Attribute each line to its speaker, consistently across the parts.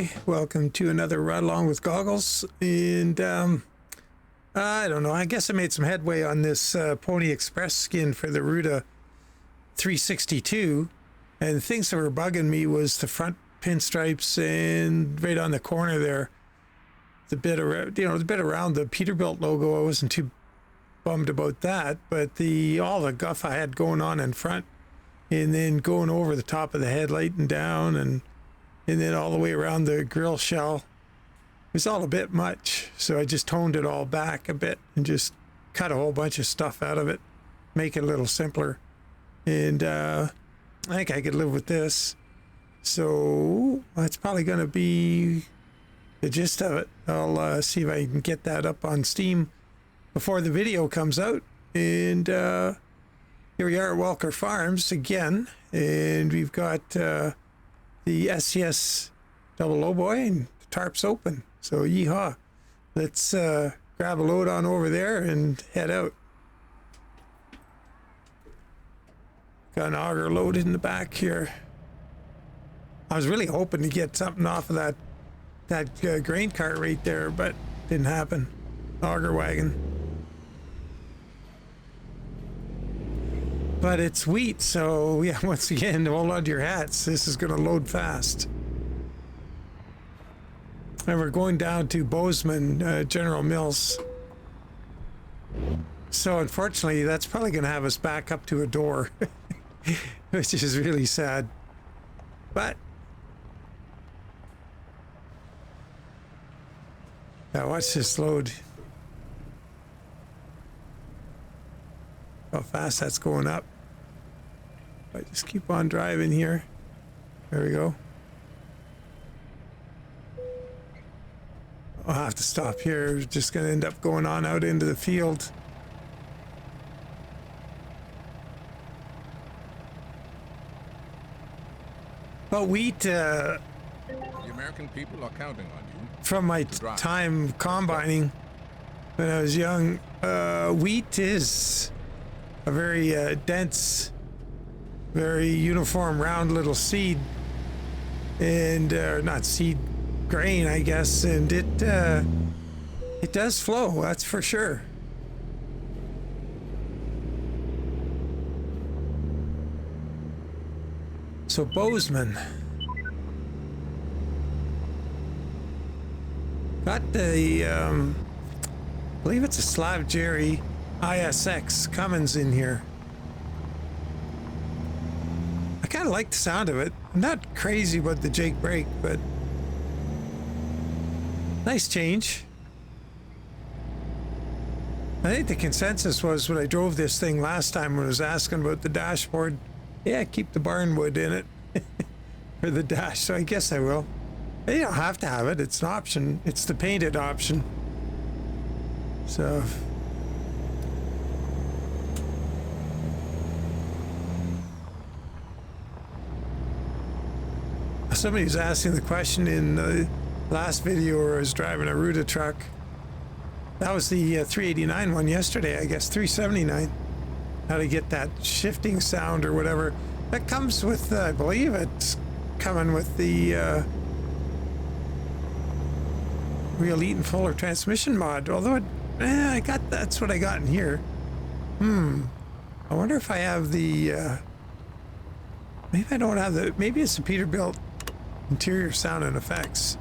Speaker 1: everybody. Welcome to another Ride Along with Goggles. And I don't know, I guess I made some headway on this Pony Express skin for the Ruda 362. And the things that were bugging me was the front pinstripes and right on the corner there, the bit around, the bit around the Peterbilt logo. I wasn't too bummed about that, but all the guff I had going on in front, and then going over the top of the headlight and down, and then all the way around the grill shell, it was all a bit much. So I just toned it all back a bit and just cut a whole bunch of stuff out of it, make it a little simpler. And I think I could live with this. So that's probably going to be the gist of it. I'll see if I can get that up on Steam before the video comes out. And here we are at Welker Farms again, and we've got the SCS double low boy, and the tarp's open. So yeehaw, let's grab a load on over there and head out. Got an auger loaded in the back here. I was really hoping to get something off of that grain cart right there, but didn't happen. Auger wagon. But it's wheat, so yeah, once again, hold on to your hats. This is going to load fast. And we're going down to Bozeman, General Mills. So unfortunately, that's probably going to have us back up to a door, which is really sad. But now watch this load. How fast that's going up. I just keep on driving here. There we go. I'll have to stop here. We're just going to end up going on out into the field. But wheat,
Speaker 2: the American people are counting on you.
Speaker 1: From my time combining when I was young, wheat is a very dense, very uniform, round little seed, and not seed, grain, I guess, and it does flow. That's for sure. So Bozeman got the, I believe it's a Slav Jerry ISX Cummins in here. I kind of like the sound of it. I'm not crazy about the Jake brake, but nice change. I think the consensus was when I drove this thing last time when I was asking about the dashboard, yeah, keep the barnwood in it for the dash, so I guess I will. But you don't have to have it, it's an option. It's the painted option. So somebody was asking the question in the last video where I was driving a Ruda truck. That was the 389 one yesterday, I guess, 379. How to get that shifting sound or whatever. That comes with, I believe it's coming with the real Eaton Fuller transmission mod. Although that's what I got in here. I wonder if I have the, maybe I don't have the, maybe it's the Peterbilt interior sound and effects.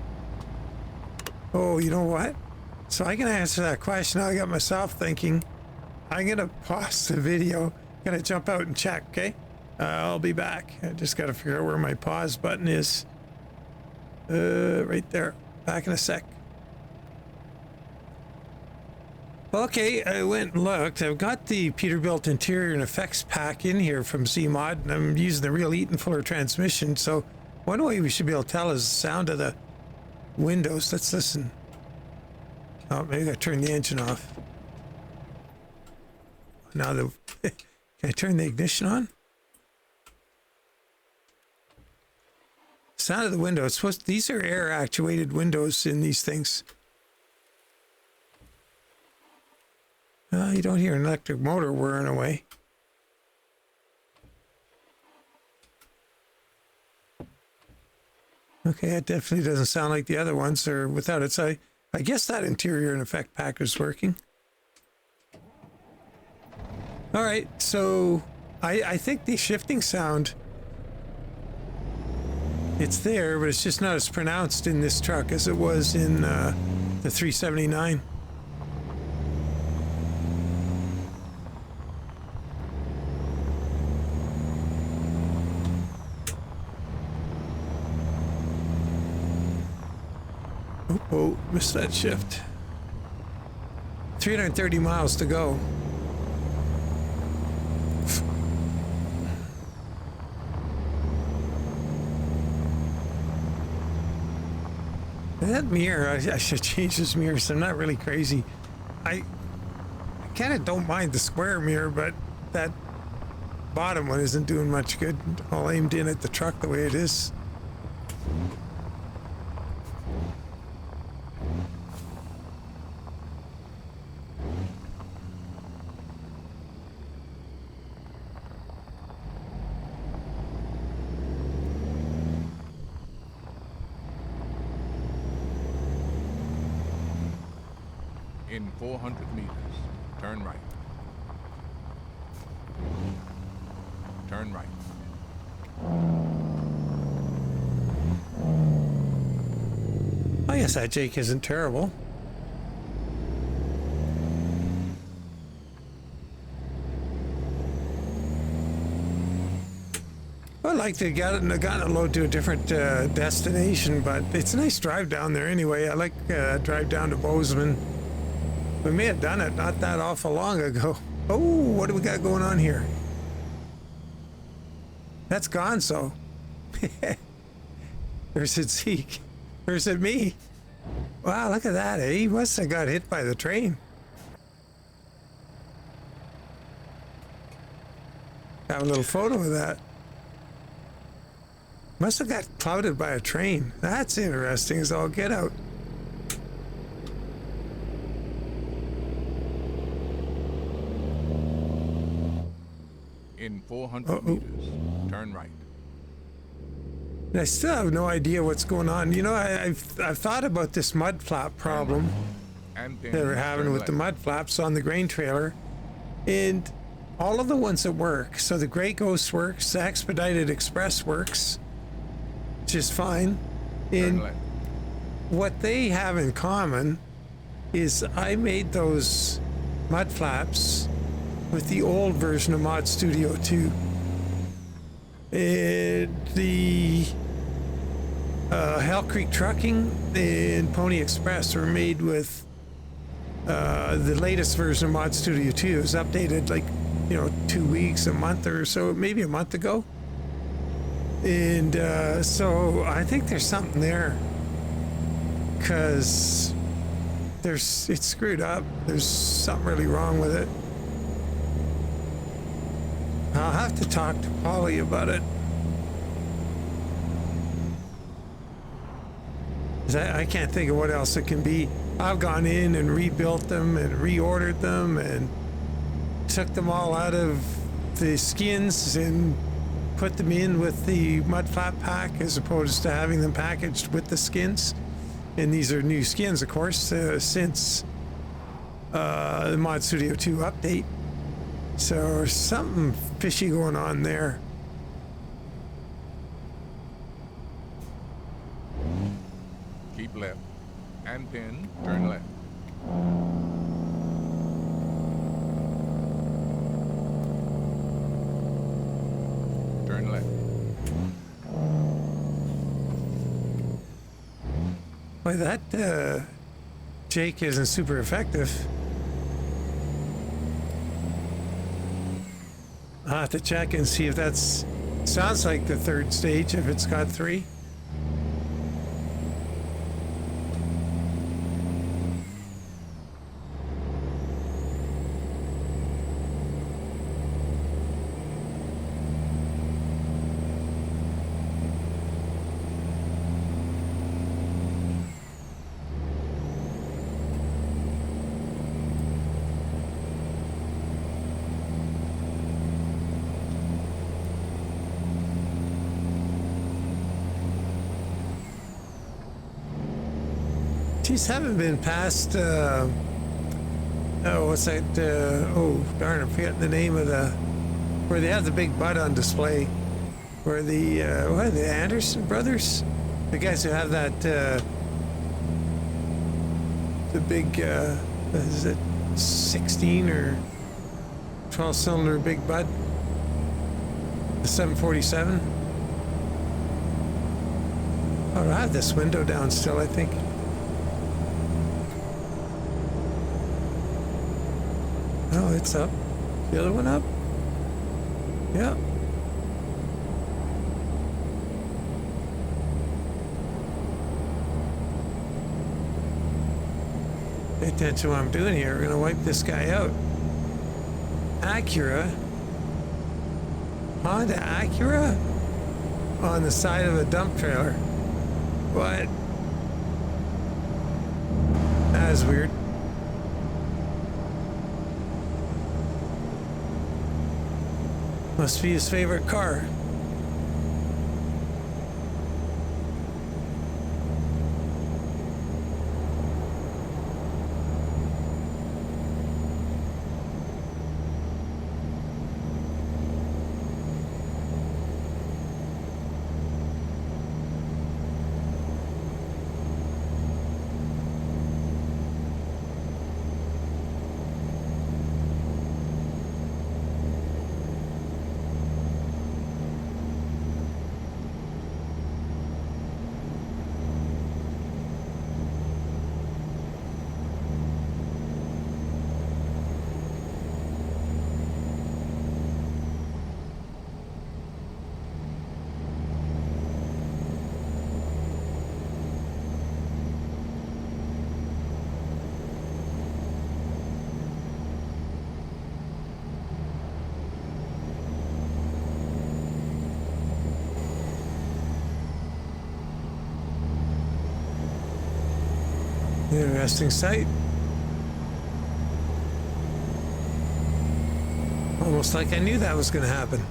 Speaker 1: Oh, you know what? So I can answer that question. I got myself thinking. I'm gonna pause the video. Gonna jump out and check. Okay, I'll be back. I just gotta figure out where my pause button is. Right there. Back in a sec. Okay, I went and looked. I've got the Peterbilt interior and effects pack in here from Z-Mod, and I'm using the real Eaton Fuller transmission. So one way we should be able to tell is the sound of the windows. Let's listen. Oh, maybe I turn the engine off. Now can I turn the ignition on? Sound of the window. It's supposed. These are air actuated windows in these things. You don't hear an electric motor whirring away. Okay, it definitely doesn't sound like the other ones, or without it. So I guess that interior and effect pack is working. All right, so I think the shifting sound, it's there, but it's just not as pronounced in this truck as it was in the 379. Oh, missed that shift. 330 miles to go. And that mirror, I should change this mirror, so I'm not really crazy. I kind of don't mind the square mirror, but that bottom one isn't doing much good. All aimed in at the truck the way it is.
Speaker 2: In 400 meters, turn right. Turn right.
Speaker 1: I guess that Jake isn't terrible. I'd like to have gotten a load to a different destination, but it's a nice drive down there anyway. I like drive down to Bozeman. We may have done it not that awful long ago. Oh, what do we got going on here? That's Gonzo. There's it Zeke. There's it me. Wow, look at that, eh? He must have got hit by the train. Have a little photo of that. Must have got clouded by a train. That's interesting as all get out.
Speaker 2: In 400 meters, turn right.
Speaker 1: And I still have no idea what's going on. You know, I've thought about this mud flap problem
Speaker 2: And
Speaker 1: that we're having with the mud flaps on the grain trailer. And all of the ones that work, so the Grey Ghost works, the Expedited Express works just fine. And what they have in common is I made those mud flaps with the old version of Mod Studio 2. And the Hell Creek Trucking and Pony Express were made with the latest version of Mod Studio 2. It was updated like, 2 weeks, a month or so, maybe a month ago. And so I think there's something there, because it's screwed up. There's something really wrong with it. I'll have to talk to Polly about it. 'Cause I can't think of what else it can be. I've gone in and rebuilt them and reordered them and took them all out of the skins and put them in with the mud flap pack as opposed to having them packaged with the skins. And these are new skins, of course, since the Mod Studio 2 update. So there's something fishy going on there.
Speaker 2: Keep left. And then turn left. Turn left.
Speaker 1: Boy, that Jake isn't super effective. I'll have to check and see if that's sounds like the third stage, if it's got 3. Geez, haven't been past, oh, what's that, oh, darn, I'm forgetting the name of the, where they have the big butt on display, where the, what, the Anderson brothers? The guys who have that, the big, is it 16 or 12 cylinder big butt? The 747? Oh, I have this window down still, I think. Oh, it's up. The other one up? Yeah. Pay attention to what I'm doing here. We're gonna wipe this guy out. Acura. Honda Acura? On the side of a dump trailer. What? That is weird. Must be his favorite car. Interesting sight. Almost like I knew that was going to happen.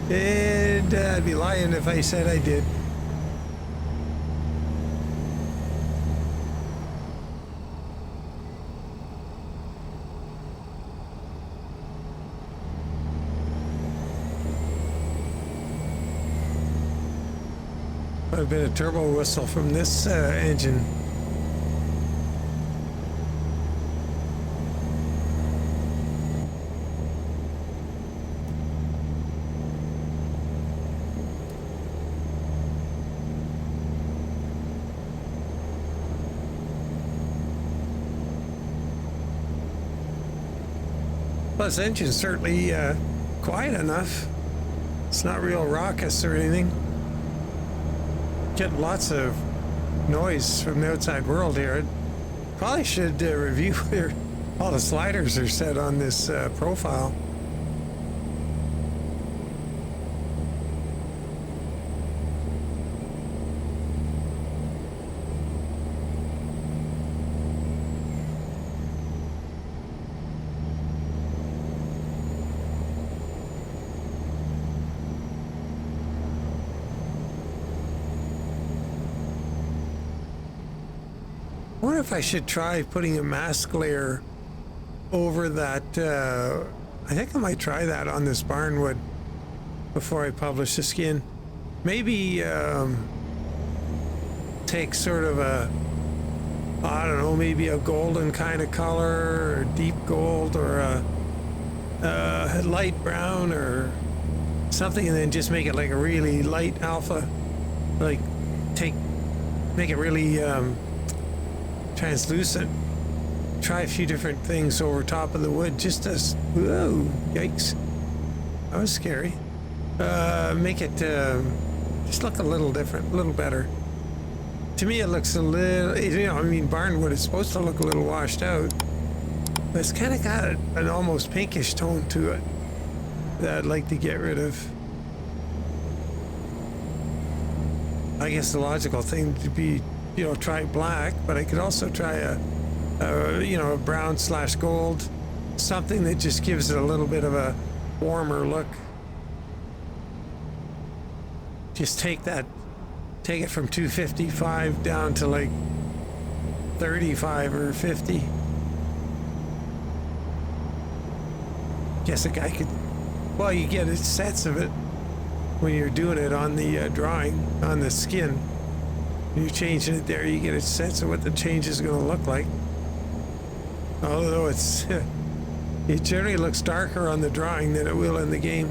Speaker 1: And I'd be lying if I said I did. Might have been a turbo whistle from this engine. Plus, engine's certainly quiet enough. It's not real raucous or anything. Getting lots of noise from the outside world here. Probably should review where all the sliders are set on this profile. I wonder if I should try putting a mask layer over that. I think I might try that on this barnwood before I publish the skin. Maybe take sort of a, I don't know, maybe a golden kind of color, or deep gold, or a light brown, or something, and then just make it like a really light alpha. Like make it really translucent. Try a few different things over top of the wood just as, whoa, yikes, that was scary. Make it just look a little different, a little better. To me it looks a little, you know, I mean, barnwood is supposed to look a little washed out, but it's kind of got an almost pinkish tone to it that I'd like to get rid of. I guess the logical thing to be, you know, try black, but I could also try you know, a brown / gold, something that just gives it a little bit of a warmer look. Just take it from 255 down to like 35 or 50. Guess a guy could, well, you get a sense of it when you're doing it on the drawing, on the skin. When you're changing it there, you get a sense of what the change is going to look like. Although it's, it generally looks darker on the drawing than it will in the game.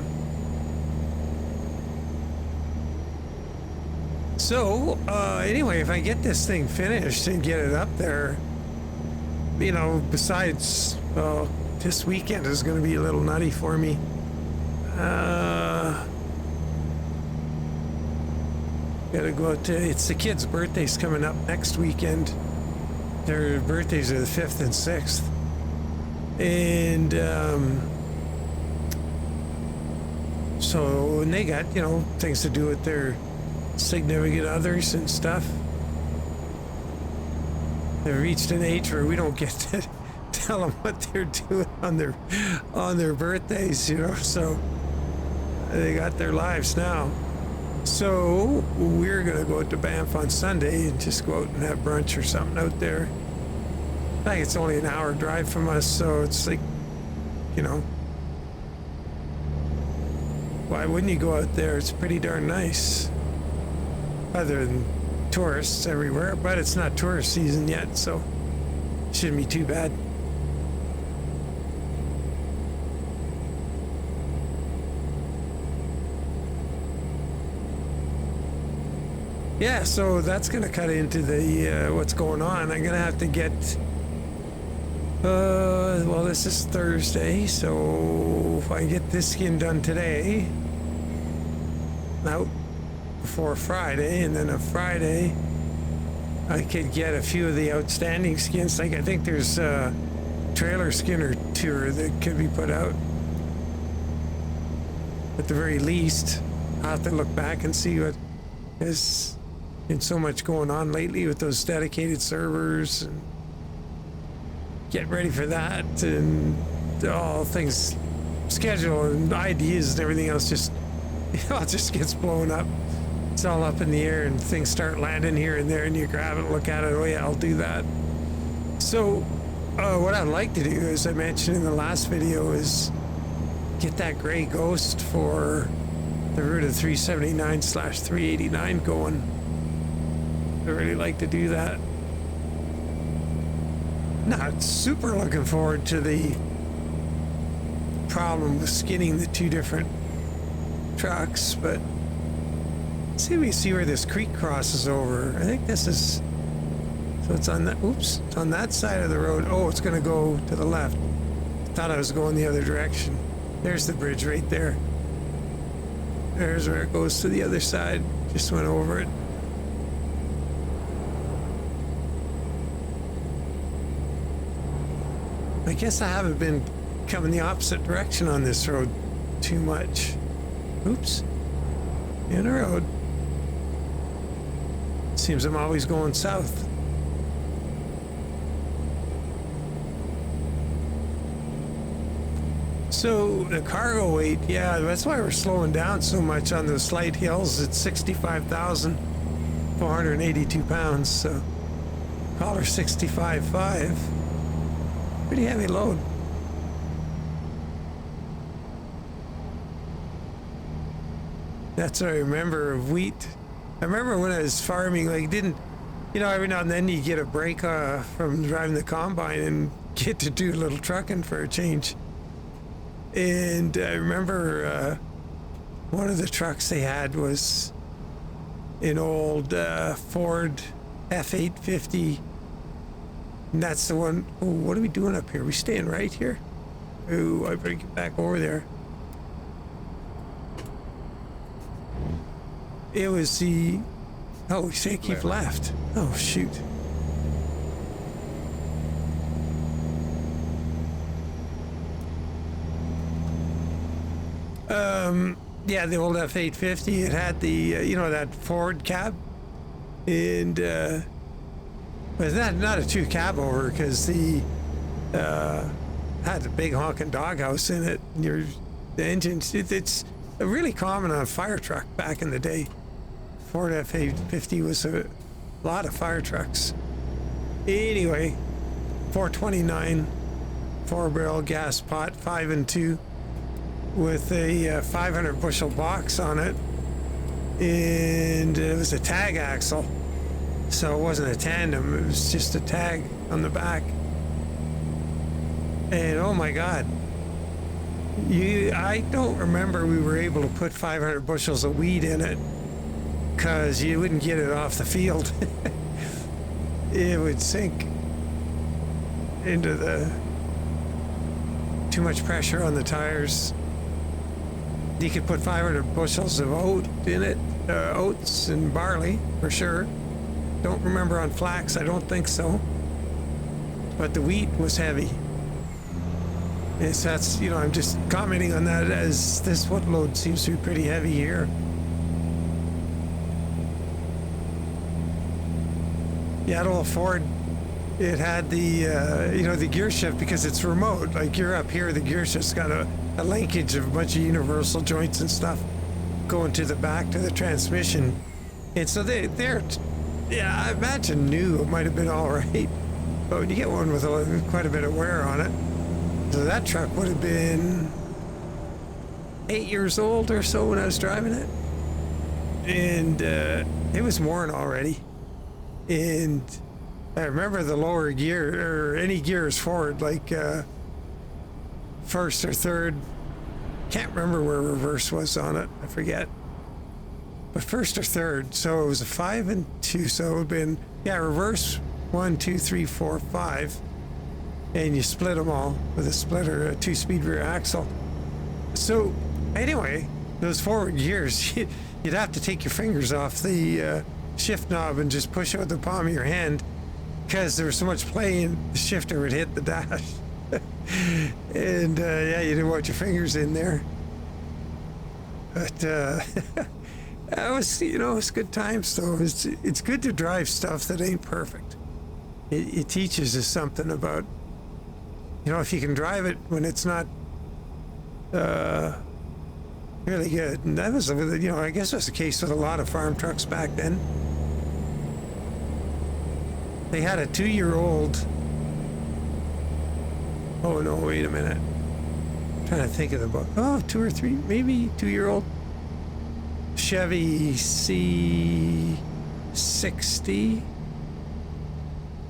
Speaker 1: So, anyway, if I get this thing finished and get it up there, you know, besides, this weekend is going to be a little nutty for me. Gotta go out to, it's the kids' birthdays coming up next weekend. Their birthdays are the 5th and 6th. And, so, and they got, you know, things to do with their significant others and stuff. They've reached an age where we don't get to tell them what they're doing on their birthdays, you know, so they got their lives now. So we're gonna go out to Banff on Sunday and just go out and have brunch or something out there. I think it's only an hour drive from us, so it's like, you know, why wouldn't you go out there? It's pretty darn nice. Other than tourists everywhere, but it's not tourist season yet, so it shouldn't be too bad. Yeah, so that's gonna cut into the what's going on. I'm gonna have to get well, this is Thursday, so if I get this skin done today, out before Friday, and then a Friday I could get a few of the outstanding skins. Like, I think there's a trailer skin or two that could be put out at the very least. I'll have to look back and see what is been so much going on lately with those dedicated servers, and get ready for that, and all things, schedule and ideas and everything else just, you know, it just gets blown up. It's all up in the air and things start landing here and there, and you grab it, look at it, oh yeah, I'll do that. So what I'd like to do, as I mentioned in the last video, is get that gray ghost for the Ruda 379/389 going. I really like to do that. Not super looking forward to the problem with skinning the two different trucks, but let's see if we can see where this creek crosses over. I think this is, so it's on that, oops, it's on that side of the road. Oh, it's gonna go to the left. Thought I was going the other direction. There's the bridge right there. There's where it goes to the other side. Just went over it. I guess I haven't been coming the opposite direction on this road too much. Oops. In a road. Seems I'm always going south. So the cargo weight, yeah, that's why we're slowing down so much on those slight hills. It's 65,482 pounds, so call her 65.5. Pretty heavy load. That's what I remember of wheat. I remember when I was farming, like, didn't, you know, every now and then you get a break from driving the combine and get to do a little trucking for a change. And I remember one of the trucks they had was an old Ford F850. And that's the one. Oh, what are we doing up here? We staying right here? Oh, I better get back over there. It was the, oh, we say keep left. Oh, shoot. Yeah, the old F850, it had the, you know, that Ford cab. And, but it's not a true cab over, because the, had a big honking doghouse in it. And the engine, it's really common on a fire truck back in the day. Ford F850 was a lot of fire trucks. Anyway, 429 4-barrel gas pot, 5 and 2, with a 500 bushel box on it, and it was a tag axle, so it wasn't a tandem, it was just a tag on the back. And oh my god, I don't remember we were able to put 500 bushels of wheat in it, because you wouldn't get it off the field. It would sink into the too much pressure on the tires. You could put 500 bushels of oat in it, oats and barley for sure. Don't remember on flax, I don't think so. But the wheat was heavy. That's, you know, I'm just commenting on that as this footload seems to be pretty heavy here. Yeah, old Ford, it had the, you know, the gear shift, because it's remote. Like you're up here, the gear shift's got a linkage of a bunch of universal joints and stuff going to the back to the transmission. And so they're, yeah, I imagine new, it might have been all right. But when you get one with quite a bit of wear on it, so that truck would have been 8 years old or so when I was driving it. And it was worn already. And I remember the lower gear, or any gears forward, like first or third. Can't remember where reverse was on it. I forget. But first or third, so it was a 5 and 2. So it would have been, yeah, reverse 1, 2, 3, 4, 5. And you split them all with a splitter, a 2-speed rear axle. So anyway, those forward gears, you'd have to take your fingers off the shift knob and just push it with the palm of your hand, because there was so much play and the shifter would hit the dash. And yeah, you didn't want your fingers in there. But that was, you know, it's good times though. It's good to drive stuff that ain't perfect. It teaches us something about, you know, if you can drive it when it's not really good. And that was, you know, I guess it was the case with a lot of farm trucks back then. They had a 2-year-old. Oh no, wait a minute. I'm trying to think of the, oh, 2 or 3, maybe 2-year-old Chevy C60,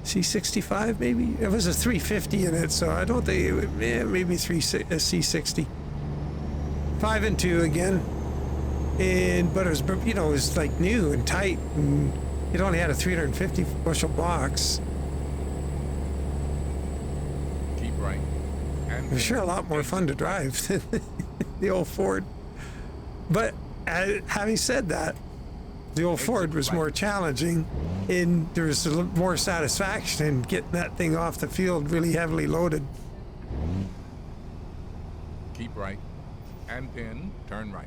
Speaker 1: C65 maybe. It was a 350 in it, so I don't think it would, maybe a C60. 5 and 2 again, and but it was, you know, it was like new and tight, and it only had a 350 bushel box.
Speaker 2: Keep right. And
Speaker 1: it was sure a lot more fun to drive than the old Ford. But having said that, the old Ford was more challenging, and there was a little more satisfaction in getting that thing off the field really heavily loaded.
Speaker 2: keep right. And then turn right.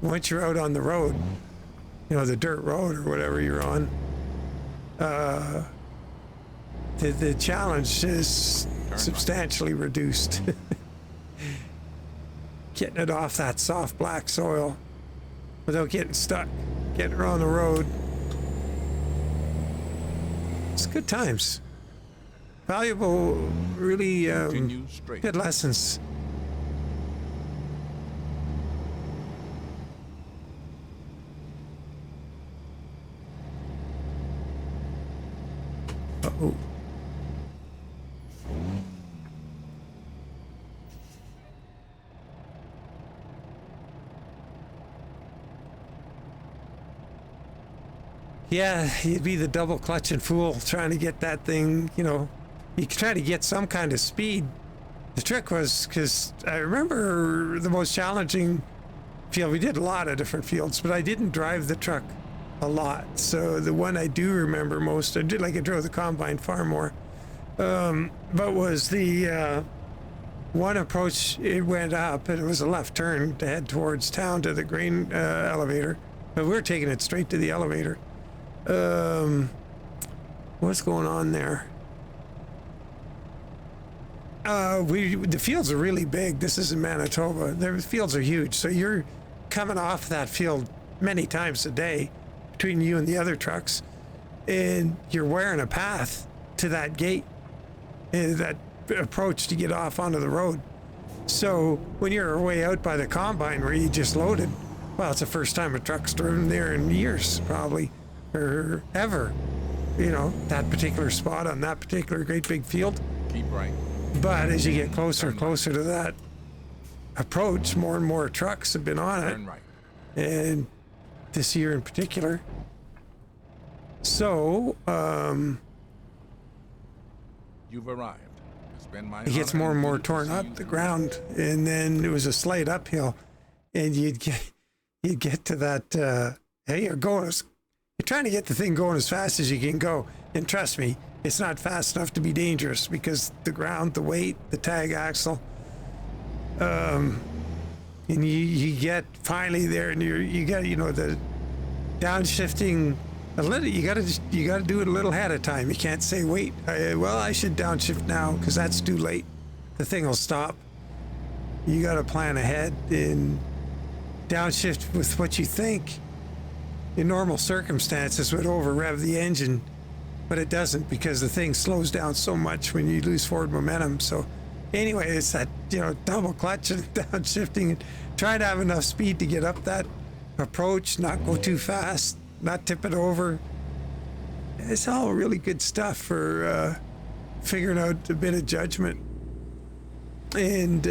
Speaker 1: Once you're out on the road, you know, the dirt road or whatever you're on, the challenge is substantially reduced. Getting it off that soft black soil without getting stuck, getting her on the road. It's good times. Valuable, really good lessons. Uh-oh. Yeah, you'd be the double clutching fool trying to get that thing, you know, you try to get some kind of speed. The trick was, because I remember the most challenging field, we did a lot of different fields, but I didn't drive the truck a lot. So the one I do remember most, I drove the combine far more, but was the one approach, it went up and it was a left turn to head towards town to the grain elevator, but we were taking it straight to the elevator. What's going on there? The fields are really big. This is in Manitoba. The fields are huge, so you're coming off that field many times a day between you and the other trucks. and you're wearing a path to that gate, that approach to get off onto the road. So when you're way out by the combine where you just loaded, well, it's the first time a truck's driven there in years, probably, or ever. You know, that particular spot on that particular great big field.
Speaker 2: Keep right.
Speaker 1: But as you get closer and closer to that approach, more and more trucks have been on it.
Speaker 2: Turn right.
Speaker 1: And this year in particular. So,
Speaker 2: You've arrived. It's been my
Speaker 1: it gets
Speaker 2: honor
Speaker 1: more and more
Speaker 2: duty to
Speaker 1: torn
Speaker 2: see
Speaker 1: up
Speaker 2: you
Speaker 1: the
Speaker 2: through.
Speaker 1: ground, and then it was a slight uphill, and you'd get to that. Hey, you're trying to get the thing going as fast as you can go, and trust me, it's not fast enough to be dangerous because the ground, the weight, the tag axle, and you get finally there, and you got the downshifting. A little, you got to do it a little ahead of time. You can't say, wait, well, I should downshift now because that's too late. The thing will stop. You got to plan ahead and downshift with what you think in normal circumstances would over rev the engine, but it doesn't because the thing slows down so much when you lose forward momentum. So anyway, it's that, double clutch and downshifting and trying to have enough speed to get up that approach, not go too fast, not tip it over. It's all really good stuff for figuring out a bit of judgment. And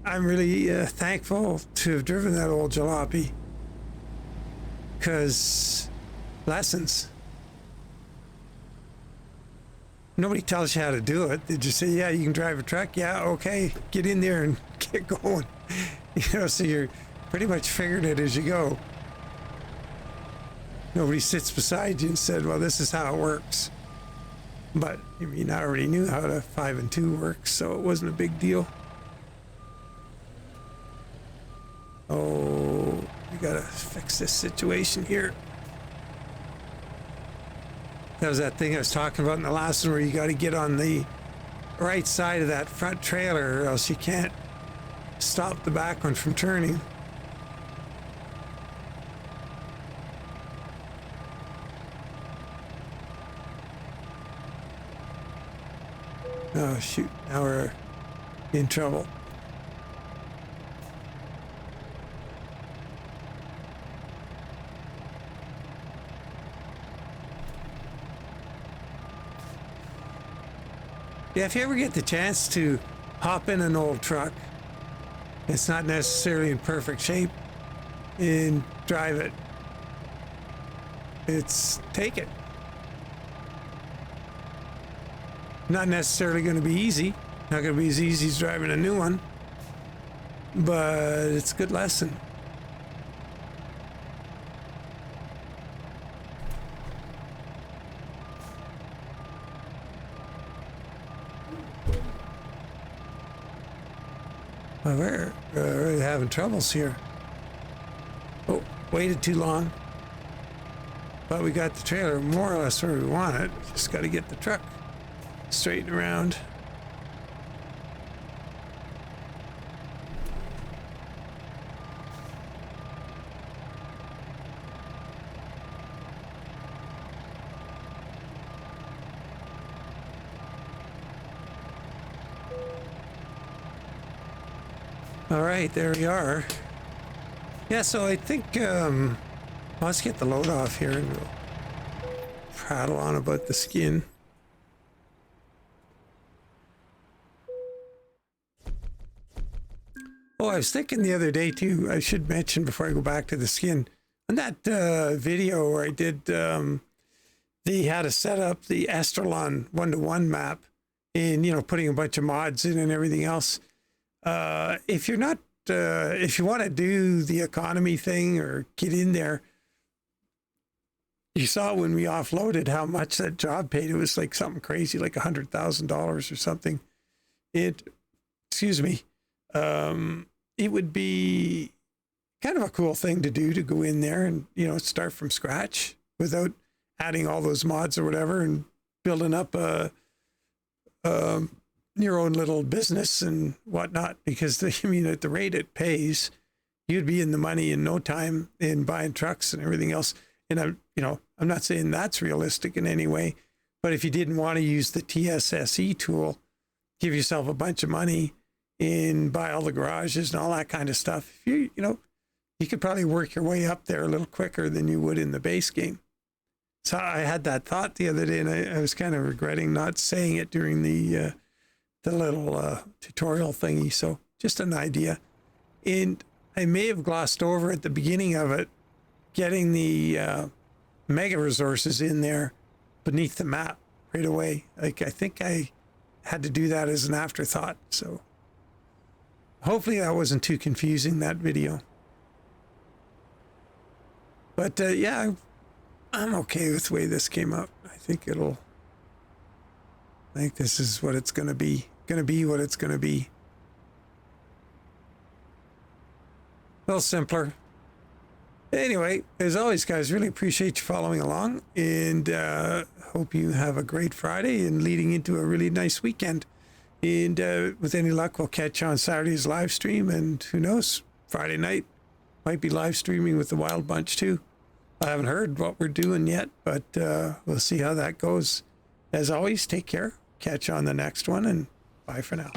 Speaker 1: I'm really thankful to have driven that old jalopy, because lessons. Nobody tells you how to do it. They just say, yeah, you can drive a truck. Yeah, okay, get in there and get going. So you're pretty much figuring it as you go. Nobody sits beside you and said, well, this is how it works. But I mean, I already knew how the 5 and 2 works, so it wasn't a big deal. Oh, we gotta fix this situation here. That was that thing I was talking about in the last one where you gotta get on the right side of that front trailer or else you can't stop the back one from turning. Oh shoot, now we're in trouble. Yeah, if you ever get the chance to hop in an old truck, it's not necessarily in perfect shape, and drive it. Take it. Not necessarily going to be easy. Not going to be as easy as driving a new one, but it's a good lesson. Well, we're really having troubles here. Oh, waited too long. But we got the trailer more or less where we want it. Just got to get the truck straightened around. All right, there we are. Yeah, so I think let's get the load off here and we'll prattle on about the skin. Oh, I was thinking the other day too, I should mention before I go back to the skin, on that video where I did, they had to set up the Estrelon 1-to-1 map and, putting a bunch of mods in and everything else. If you're not, if you want to do the economy thing or get in there, you saw when we offloaded how much that job paid. It was like something crazy, like $100,000 or something. Excuse me. It would be kind of a cool thing to do, to go in there and, start from scratch without adding all those mods or whatever and building up your own little business and whatnot, because at the rate it pays, you'd be in the money in no time in buying trucks and everything else. And I'm not saying that's realistic in any way, but if you didn't want to use the TSSE tool, give yourself a bunch of money and buy all the garages and all that kind of stuff, you could probably work your way up there a little quicker than you would in the base game. So I had that thought the other day, and I was kind of regretting not saying it during the little tutorial thingy. So just an idea. And I may have glossed over at the beginning of it, getting the mega resources in there beneath the map right away. Like, I think I had to do that as an afterthought. So hopefully that wasn't too confusing, that video. But yeah, I'm okay with the way this came out. I think this is what it's going to be. What it's going to be. A little simpler. Anyway, as always, guys, really appreciate you following along, and hope you have a great Friday and leading into a really nice weekend. And with any luck, we'll catch you on Saturday's live stream, and who knows, Friday night might be live streaming with the Wild Bunch too. I haven't heard what we're doing yet, but we'll see how that goes. As always, take care. Catch you on the next one, and bye for now.